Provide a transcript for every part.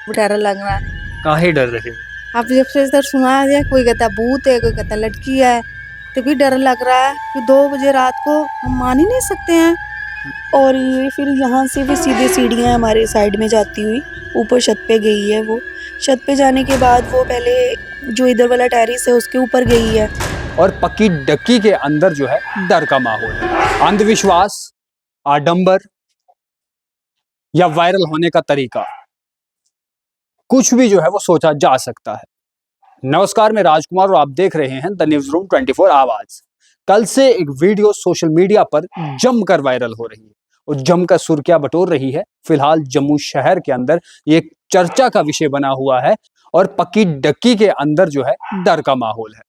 डर लग रहा है। काहे डर रहे हो? अब जब से इधर सुना है, कोई कहता भूत है, कोई कहता लड़की है, तो भी डर लग रहा है कि 2 बजे रात को हम मान ही नहीं सकते हैं। और ये फिर यहाँ से भी सीधे सीढ़ियाँ हमारे साइड में जाती हुई ऊपर छत पे गई है। वो छत पे जाने के बाद वो पहले जो इधर वाला टेरेस है उसके ऊपर गई है। और पक्की डक्की के अंदर जो है डर का माहौल है। अंधविश्वास, आडंबर या वायरल होने का तरीका, कुछ भी जो है वो सोचा जा सकता है। नमस्कार, मैं राजकुमार और आप देख रहे हैं द न्यूज रूम 24 आवाज। कल से एक वीडियो सोशल मीडिया पर जमकर वायरल हो रही है और जमकर सुर्खियां बटोर रही है। फिलहाल जम्मू शहर के अंदर ये चर्चा का विषय बना हुआ है और पक्की डक्की के अंदर जो है डर का माहौल है।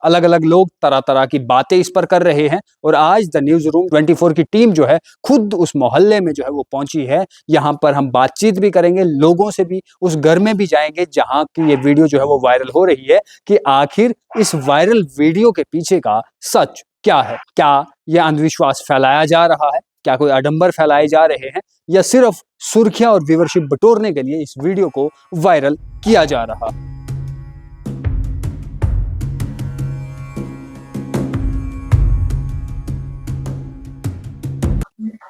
अलग अलग लोग तरह तरह की बातें इस पर कर रहे हैं और आज द न्यूज रूम 24 की टीम जो है खुद उस मोहल्ले में जो है वो पहुंची है। यहाँ पर हम बातचीत भी करेंगे, लोगों से भी, उस घर में भी जाएंगे जहां की ये वीडियो जो है वो वायरल हो रही है कि आखिर इस वायरल वीडियो के पीछे का सच क्या है। क्या यह अंधविश्वास फैलाया जा रहा है, क्या कोई आडंबर फैलाए जा रहे हैं, या सिर्फ सुर्खियां और व्यूअरशिप बटोरने के लिए इस वीडियो को वायरल किया जा रहा है।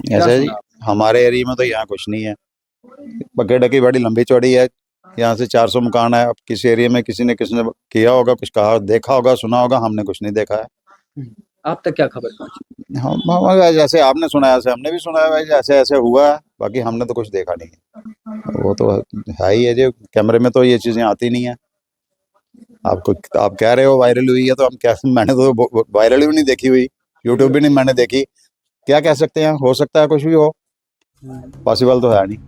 ऐसा जी, हमारे एरिया में तो यहाँ कुछ नहीं है। बकेट की बड़ी लंबी चौड़ी है, यहाँ से 400 मकान है। अब किसी एरिया में किसी ने किया होगा, कुछ कहा, देखा होगा, सुना होगा, हमने कुछ नहीं देखा है। आप तक क्या खबर पहुंची? हम जैसे आपने सुना है ऐसे हमने भी सुना है भाई, ऐसे ऐसे हुआ है, बाकी हमने तो कुछ देखा नहीं है। वो तो है ही है जी, कैमरे में तो ये चीजें आती नहीं है। आप कह रहे हो वायरल हुई है, तो हम क्या, मैंने तो वायरल भी नहीं देखी हुई, यूट्यूब भी नहीं मैंने देखी। क्या कह सकते हैं, हो सकता है कुछ भी हो, पॉसिबल तो है नहीं।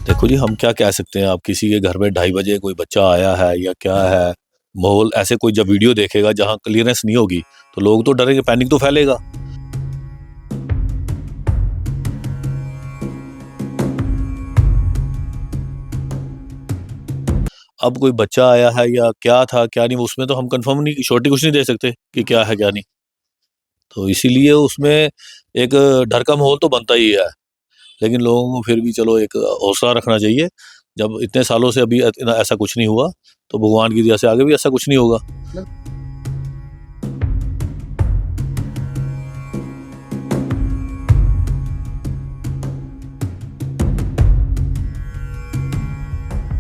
देखो जी, हम क्या कह सकते हैं। आप किसी के घर में 2:30 बजे कोई बच्चा आया है या क्या है, माहौल ऐसे कोई जब वीडियो देखेगा जहां क्लियरेंस नहीं होगी तो लोग तो डरेंगे, पैनिक तो फैलेगा। अब कोई बच्चा आया है या क्या था क्या नहीं, उसमें तो हम कंफर्म नहीं, श्योरिटी कुछ नहीं दे सकते कि क्या है क्या नहीं। तो इसीलिए उसमें एक डर का माहौल तो बनता ही है, लेकिन लोगों को फिर भी चलो एक हौसला रखना चाहिए। जब इतने सालों से अभी ऐसा कुछ नहीं हुआ, तो भगवान की दया से आगे भी ऐसा कुछ नहीं होगा।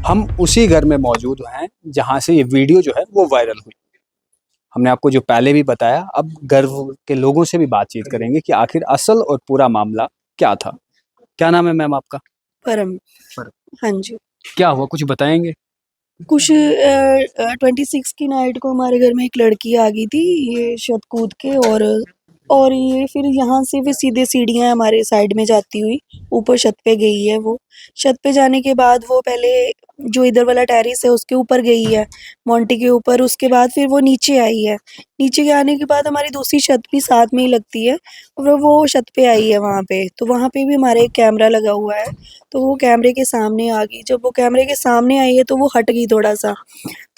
हम उसी घर में मौजूद हैं जहां से ये वीडियो जो है वो वायरल हुई। हमने आपको जो पहले भी बताया, अब घर के लोगों से भी बातचीत करेंगे कि आखिर असल और पूरा मामला क्या था। क्या नाम है मैम आपका? परम। हाँ जी। क्या हुआ, कुछ बताएंगे? कुछ 26 की नाइट को हमारे घर में एक लड़की आ गई थी, ये छत कूद के। और ये फिर यहाँ से भी सीधे सीढ़ियाँ हमारे साइड में जाती हुई ऊपर छत पे गई है। वो छत पे जाने के बाद वो पहले जो इधर वाला टेरेस है उसके ऊपर गई है, मोंटी के ऊपर। उसके बाद फिर वो नीचे आई है। नीचे के आने के बाद हमारी दूसरी छत भी साथ में ही लगती है, और वो छत पे आई है वहाँ पे। तो वहाँ पे भी हमारे एक कैमरा लगा हुआ है, तो वो कैमरे के सामने आ गई। जब वो कैमरे के सामने आई है तो वो हट गई थोड़ा सा।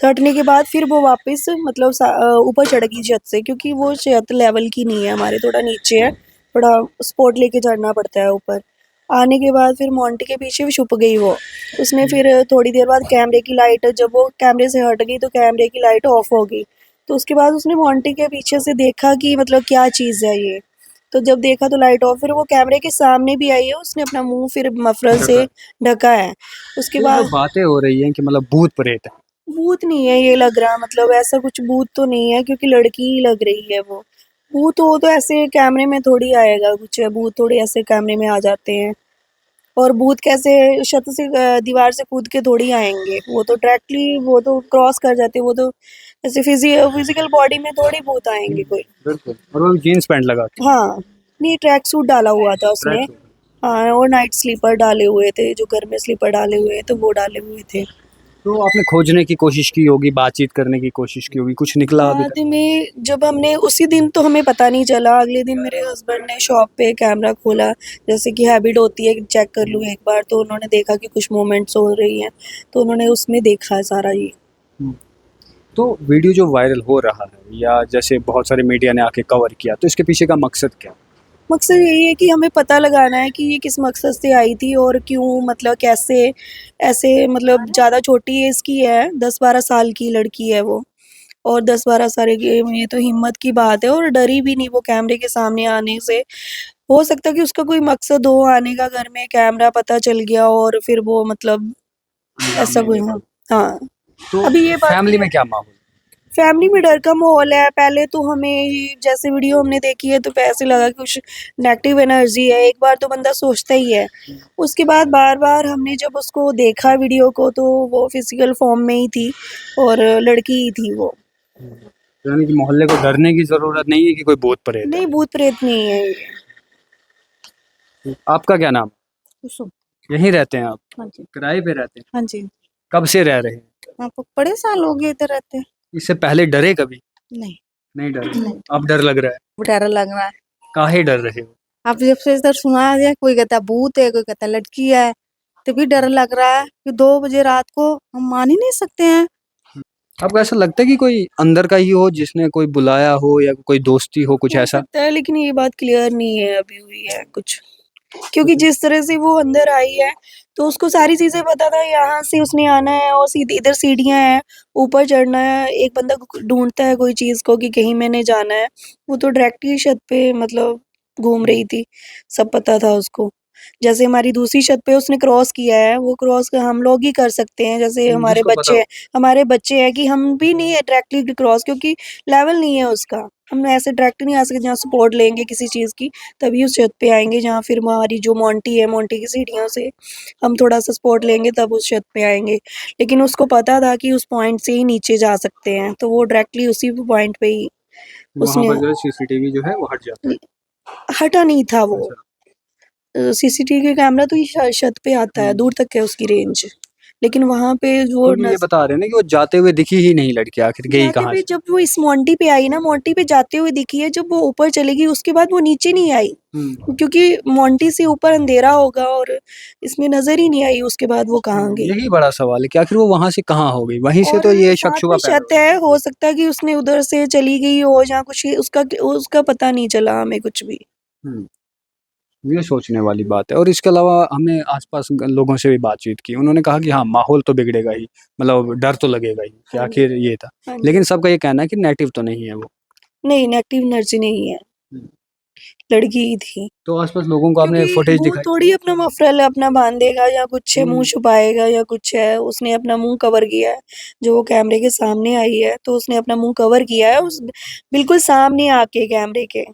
हटने के बाद फिर वो वापस मतलब ऊपर चढ़ गई छत से, क्योंकि वो छत लेवल की नहीं है, हमारे थोड़ा नीचे है, थोड़ा सपोर्ट लेके चढ़ना पड़ता है ऊपर। आने के बाद फिर मोंटी के पीछे भी छुप गई वो। उसने फिर थोड़ी देर बाद कैमरे की लाइट, जब वो कैमरे से हट गई तो कैमरे की लाइट ऑफ हो गई। तो उसके बाद उसने मोंटी के पीछे से देखा कि मतलब क्या चीज़ है ये। तो जब देखा तो लाइट ऑफ, फिर वो कैमरे के सामने भी आई है, उसने अपना मुंह फिर मफलर से ढका है। उसके बाद बातें हो रही हैं कि मतलब भूत प्रेत है। भूत नहीं है ये लग रहा, मतलब ऐसा कुछ भूत तो नहीं है, क्योंकि लड़की ही लग रही है वो। भूत हो तो ऐसे कैमरे में थोड़ी आएगा कुछ, भूत थोड़ी ऐसे कैमरे में आ जाते हैं। और भूत कैसे छत से दीवार से कूद के थोड़ी आएंगे, वो तो डायरेक्टली वो तो क्रॉस कर जाते, वो तो ऐसे फिजिकल बॉडी में थोड़ी भूत आएंगे कोई। बिल्कुल। और वो जीन्स पैंट लगा के। हाँ, नहीं ट्रैक सूट डाला हुआ था उसने। हाँ, और नाइट स्लीपर डाले हुए थे, जो घर में स्लीपर डाले हुए तो वो डाले हुए थे। तो आपने खोजने की कोशिश की होगी, बातचीत करने की कोशिश की होगी, कुछ निकला अभी बाद तक? में जब हमने उसी दिन तो हमें पता नहीं चला, अगले दिन मेरे हस्बैंड ने शॉप पे कैमरा खोला, जैसे कि हैबिट होती है कि चेक कर लूँ एक बार, तो उन्होंने देखा कि कुछ मूवमेंट्स हो रही हैं, तो उन्होंने उसमें देखा है सारा ये। तो वीडियो जो वायरल हो रहा है या जैसे बहुत सारे मीडिया ने आके कवर किया, तो इसके पीछे का मकसद क्या? मकसद यही है कि हमें पता लगाना है कि ये किस मकसद से आई थी और क्यों, मतलब कैसे ऐसे, मतलब ज़्यादा छोटी एज की है, 10-12 साल की लड़की है वो, और 10-12 साल की, ये तो हिम्मत की बात है, और डरी भी नहीं वो कैमरे के सामने आने से। हो सकता है कि उसका कोई मकसद हो आने का, घर में कैमरा पता चल गया और फिर वो मतलब ऐसा कोई, हाँ। हाँ, तो अभी ये बात फैमिली है, में क्या माहौल? फैमिली में डर का माहौल है। पहले तो हमें ये जैसे वीडियो हमने देखी है तो ऐसे लगा कि कुछ नेगेटिव एनर्जी है, एक बार तो बंदा सोचता ही है। उसके बाद बार-बार हमने जब उसको देखा वीडियो को, तो वो फिजिकल फॉर्म में ही थी और लड़की ही थी वो। यानी कि मोहल्ले को डरने की जरूरत नहीं है कि कोई भूत प्रेत नहीं, भूत-प्रेत नहीं है ये। है। आपका क्या नाम? कुसुम। यहीं रहते हैं आप? हाँ जी। किराए पे रहते हैं? हाँ जी। कब से रह रहे हैं? आपको बड़े साल हो गए इधर रहते? इससे पहले डरे कभी? नहीं। नहीं डरे? नहीं। अब डर लग रहा है? डर लग रहा है। काहे डर रहे हो? अब जब से इधर सुना दिया, कोई कहता भूत है, कोई कहता लड़की है, तभी डर लग रहा है कि 2 बजे रात को हम मान ही नहीं सकते हैं। आपको ऐसा लगता है कि कोई अंदर का ही हो जिसने कोई बुलाया हो या कोई दोस्ती हो, कुछ हो ऐसा? सकता है, लेकिन ये बात क्लियर नहीं है अभी हुई है कुछ। क्योंकि जिस तरह से वो अंदर आई है, तो उसको सारी चीज़ें पता था, यहाँ से उसने आना है और सीधे इधर सीढ़ियाँ हैं, ऊपर चढ़ना है। एक बंदा ढूँढता है कोई चीज़ को कि कहीं मैंने जाना है, वो तो डायरेक्ट ही छत पे मतलब घूम रही थी, सब पता था उसको। जैसे हमारी दूसरी छत पे उसने क्रॉस किया है, वो क्रॉस हम लोग ही कर सकते हैं, जैसे जिसको पता हो। हमारे बच्चे हैं कि हम भी नहीं डायरेक्टली क्रॉस, क्योंकि लेवल नहीं है उसका। हम ऐसे डायरेक्ट नहीं आ सकते, जहाँ सपोर्ट लेंगे किसी चीज़ की, तभी उस छत पे आएँगे, जहाँ फिर हमारी जो मोंटी है, मोंटी की सीढ़ियों से हम थोड़ा-सा सपोर्ट लेंगे तब उस छत पे आएँगे। लेकिन उसको पता था कि उस पॉइंट से ही नीचे जा सकते हैं, तो वो डायरेक्टली उसी पॉइंट पे ही वहाँ उसने पर जो है सीसीटीवी जो है वो हट जाता है। हटा नहीं था वो। अच्छा। सीसीटीवी कैमरा तो ये छत पे आता है, दूर तक है उसकी रेंज। लेकिन वहाँ पे वो क्योंकि ये बता रहे हैं ना कि वो जाते हुए दिखी ही नहीं लड़की, आखिर गई जाते कहाँ हुए से? जब वो इस मोंटी पे आई ना, मोंटी पे जाते हुए दिखी है, जब वो ऊपर चलेगी उसके बाद वो नीचे नहीं आई। क्योंकि मोंटी से ऊपर अंधेरा होगा और इसमें नज़र ही नहीं आई उसके बाद वो कहाँ गई। यही बड़ा सवाल है कि आखिर वो वहाँ से कहाँ हो गई? वहीं से और तो ये साथ शक-शुबा में पैदा छत है, हो सकता है कि उसने उधर से चली गई हो, जहाँ कुछ उसका उसका पता नहीं चला हमें कुछ भी। हुआ। ये सोचने वाली बात है। और इसके अलावा हमने आस-पास लोगों से भी बातचीत की। उन्होंने कहा कि हाँ, माहौल तो बिगड़ेगा ही, मतलब डर तो लगेगा ही कि हाँ जी। आखिर ये था। हाँ जी। लेकिन सबका ये कहना है कि नेटिव तो नहीं है वो। नहीं, नेगेटिव एनर्जी नहीं है, हुँ। लड़की ही थी। तो आस-पास लोगों को आपने क्योंकि फुटेज वो दिखाई? थोड़ी अपना मफरल अपना बांधेगा या कुछ है, मुँह छुपाएगा या कुछ है, उसने अपना मुँह कवर किया है। जो वो कैमरे के सामने आई है, तो उसने अपना मुँह कवर किया है उस बिल्कुल सामने आके कैमरे के।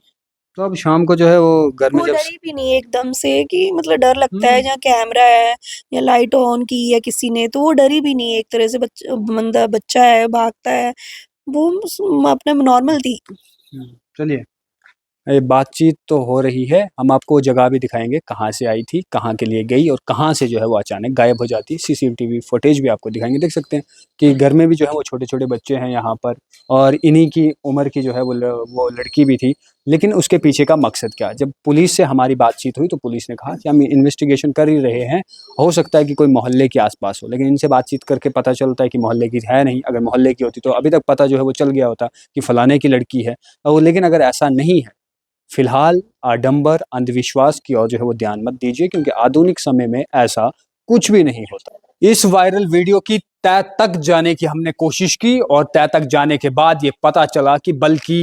तो अब शाम को जो है वो घर में वो जब डरी भी नहीं एकदम से कि मतलब डर लगता है हुँ। जहाँ कैमरा है या लाइट ऑन की है किसी ने, तो वो डरी भी नहीं, एक तरह से बंदा बच्चा है, भागता है, वो अपना नॉर्मल थी। चलिए, ये बातचीत तो हो रही है, हम आपको वो जगह भी दिखाएँगे, कहाँ से आई थी, कहाँ के लिए गई और कहाँ से जो है वो अचानक गायब हो जाती है। सीसीटीवी फुटेज भी आपको दिखाएँगे। देख सकते हैं कि घर में भी जो है वो छोटे-छोटे बच्चे हैं यहाँ पर और इन्हीं की उम्र की जो है वो लड़की भी थी। लेकिन उसके पीछे का मकसद क्या? जब पुलिस से हमारी बातचीत हुई तो पुलिस ने कहा कि हम इन्वेस्टिगेशन कर ही रहे हैं, हो सकता है कि कोई मोहल्ले के आस-पास हो। लेकिन इनसे बातचीत करके पता चलता है कि मोहल्ले की है नहीं, अगर मोहल्ले की होती तो अभी तक पता जो है वो चल गया होता कि फलाने की लड़की है। लेकिन अगर ऐसा नहीं है, फिलहाल आडंबर, अंधविश्वास की ओर जो है वो ध्यान मत दीजिए क्योंकि आधुनिक समय में ऐसा कुछ भी नहीं होता। इस वायरल वीडियो की तह तक जाने की हमने कोशिश की और तह तक जाने के बाद ये पता चला कि बल्कि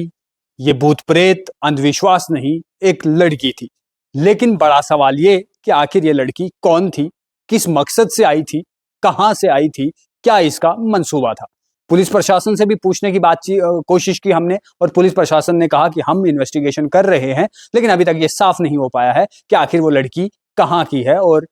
ये भूत-प्रेत, अंधविश्वास नहीं, एक लड़की थी। लेकिन बड़ा सवाल ये कि आखिर ये लड़की कौन थी? किस मकसद से आई थी? कहाँ से आई थी? क्या इसका मंसूबा था? पुलिस प्रशासन से भी पूछने की कोशिश की हमने और पुलिस प्रशासन ने कहा कि हम इन्वेस्टिगेशन कर रहे हैं, लेकिन अभी तक ये साफ नहीं हो पाया है कि आखिर वो लड़की कहाँ की है और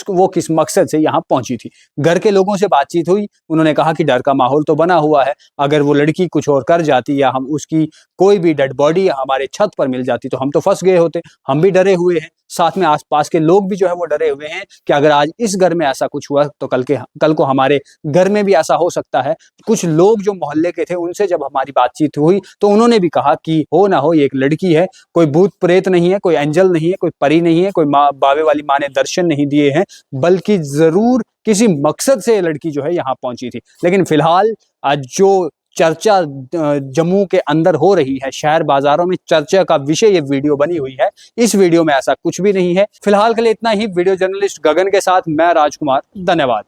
वो किस मकसद से यहाँ पहुंची थी। घर के लोगों से बातचीत हुई, उन्होंने कहा कि डर का माहौल तो बना हुआ है, अगर वो लड़की कुछ और कर जाती या हम उसकी कोई भी डेड बॉडी हमारे छत पर मिल जाती तो हम तो फंस गए होते। हम भी डरे हुए हैं, साथ में आसपास के लोग भी जो है वो डरे हुए हैं कि अगर आज इस घर में ऐसा कुछ हुआ तो कल को हमारे घर में भी ऐसा हो सकता है। कुछ लोग जो मोहल्ले के थे उनसे जब हमारी बातचीत हुई तो उन्होंने भी कहा कि हो ना हो ये एक लड़की है, कोई भूत प्रेत नहीं है, कोई एंजल नहीं है, कोई परी नहीं है, कोई बावे वाली माँ ने दर्शन नहीं दिए हैं, बल्कि जरूर किसी मकसद से ये लड़की जो है यहाँ पहुंची थी। लेकिन फिलहाल आज जो चर्चा जम्मू के अंदर हो रही है, शहर बाजारों में चर्चा का विषय ये वीडियो बनी हुई है, इस वीडियो में ऐसा कुछ भी नहीं है। फिलहाल के लिए इतना ही। वीडियो जर्नलिस्ट गगन के साथ मैं राजकुमार, धन्यवाद।